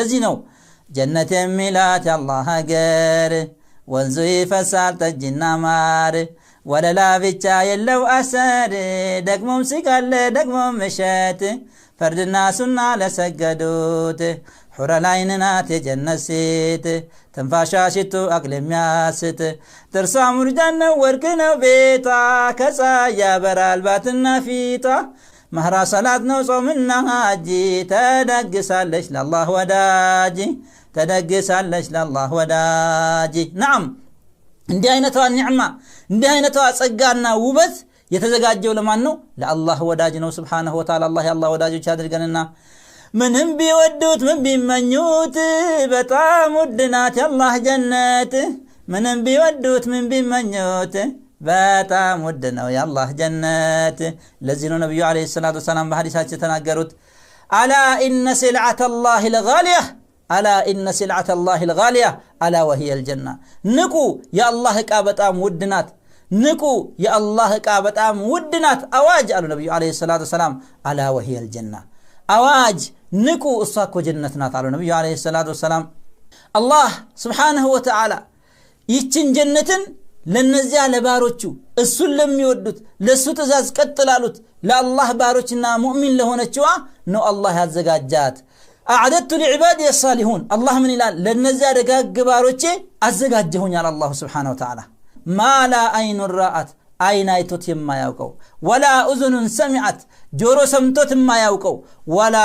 እዚህ ነው ጀነት የሚላት የአላህ ሀገር ወንዙ ይፈሳል ጠጅና ማር ወለላ ብቻ የለው አሰር ደግሞም ስጋለ ደግሞም እሸት ፈርድና ሱና ለሰገዱት ሑረ ላይን ናት የጀነት ሴት ትንፋሿ ሽቱ አቅል የሚያስት ጥርሷ ሙርጃን ነው ወርቅ ነው ቤቷ ከፀሐይ ያበራል ባትና ፊቷ መህራ ሰላት ነው ጾምና ሀጂ ተደግሳለች ለአላህ ወዳጅ ተደግሳለች ለአላህ ወዳጅ ናም እንዲህ አይነቷ ኒዕማ እንዲህ አይነቷ ጸጋና ውበት የተዘጋጀው ለማን ነው ለአላህ ወዳጅ ነው ሱብሃነሁ ወተዓላ አላህ የአላህ ወዳጆች ያድርገንና ምንም ቢወዱት ምን ቢመኙት በጣም ውድ ናት የአላህ ጀነት ምንም ቢወዱት ምን ቢመኙት በጣም ውድ ነው የአላህ ጀነት ለዚህ ነው ነብዩ አለይሂ ሰላቱ ወሰላም በሐዲሳቸው ተናገሩት አላ ኢነ ሲልዓተ አላህ الغاليه አላ ኢነ ሲልዓተ አላህ الغاليه አላ وهي الجنه ንቁ የአላህ ዕቃ በጣም ውድ ናት ንቁ የአላህ ዕቃ በጣም ውድ ናት አዋጅ አሉ ነብዩ አለይሂ ሰላቱ ወሰላም አላ وهي الجنه አዋጅ ንቁ እሷ እኮ ጀነት ናት አሉ ነብዩ አለይሂ ሰላቱ ወሰላም አላህ Subhanahu Wa Ta'ala ይችን ጀነትን ለነዚያ ለባሮቹ እሱን ለሚወዱት ለሱ ተዛዝ ቀጥላሉት ለአላህ ባሮችና ሙእሚን ለሆነችዋ ነው አላህ ያዘጋጃት አዕደቱ ለዒባዲ الصالحون አላህ ምን ይላል ለነዚያ ደጋግ ባሮቼ አዘጋጀሁኛል አላህ Subhanahu Wa Ta'ala ማላ አይኑ ራአት አይን አይቶት የማያውቀው ወላ እዝኑን ሰሚዓት ጆሮ ሰምቶት የማያውቀው ወላ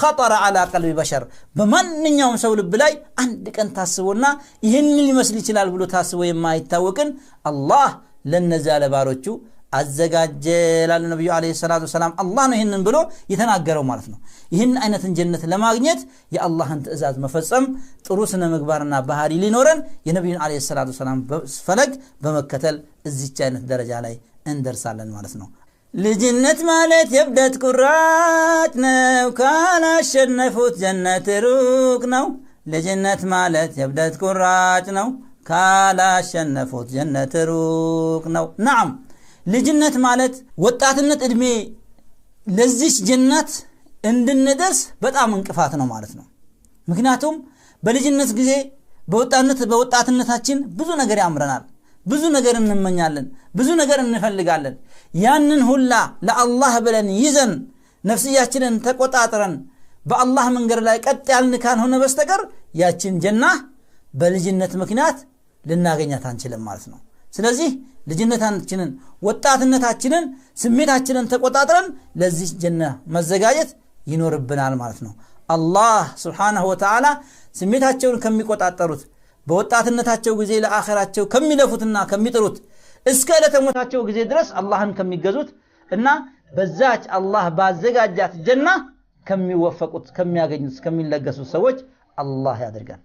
خطر على قلب بشر በማንኛውም ሰው ልብ ላይ አንድ ቀን ታስቦና ይሄን ሊመስል ይችላል ብሎ ታስቦ የማይታወቅን አላህ ለነዛ ለባሮቹ አዘጋጀላል ነብዩ አለይሂ ሰላቱ ወሰላም አላህ ነው ይሄንን ብሎ የተናገረው ማለት ነው ይሄን አይነትን ጀነት ለማግኘት የአላህን ትእዛዝ መፈጸም ጥሩ ስነ ምግባርና ባህሪ ሊኖረን የነብዩን አለይሂ ሰላቱ ወሰላም ፈለግ በመከተል እዚች አይነት ደረጃ ላይ እንደርሳለን ማለት ነው ልጅነት ማለት የብደት ቁራጭ ነው ካላሸነፉት ጀነት ሩቅ ነው ልጅነት ማለት የብደት ቁራጭ ነው ካላሸነፉት ጀነት ሩቅ ነው ናም ልጅነት ማለት ወጣትነት እድሜ ለዚህ ጀነት እንድንደርስ በጣም እንቅፋት ነው ማለት ነው ምክንያቱም በልጅነት ጊዜ በወጣትነታችን ብዙ ነገር ያምረናል ብዙ ነገር እንመኛለን ብዙ ነገር እንፈልጋለን ያንን ሁላ ለአላህ ብለን ይዘን ነፍስያችንን ተቆጣጥረን በአላህ መንገድ ላይ ቀጥ ያልን ካልሆነ በስተቀር ያችን ጀና በልጅነት ምክንያት ልናገኛት አንችልም ማለት ነው ስለዚህ ልጅነታችንን ወጣትነታችንን ስሜታችንን ተቆጣጥረን ለዚህ ጀና መዘጋጀት ይኖርብናል ማለት ነው አላህ Subhanahu Wa Ta'ala ስሜታቸውን ከሚቆጣጠሩት በወጣትነታቸው ጊዜ ለአኺራቸው ከሚለፉትና ከሚጥሩት እስከ ለተሞታቸው ጊዜ ድረስ አላህን ከሚገዙት እና በዛች አላህ ባዘጋጃት ጀና ከሚወፈቁት ከሚያገኙት ከሚለገሱት ሰዎች አላህ ያድርገን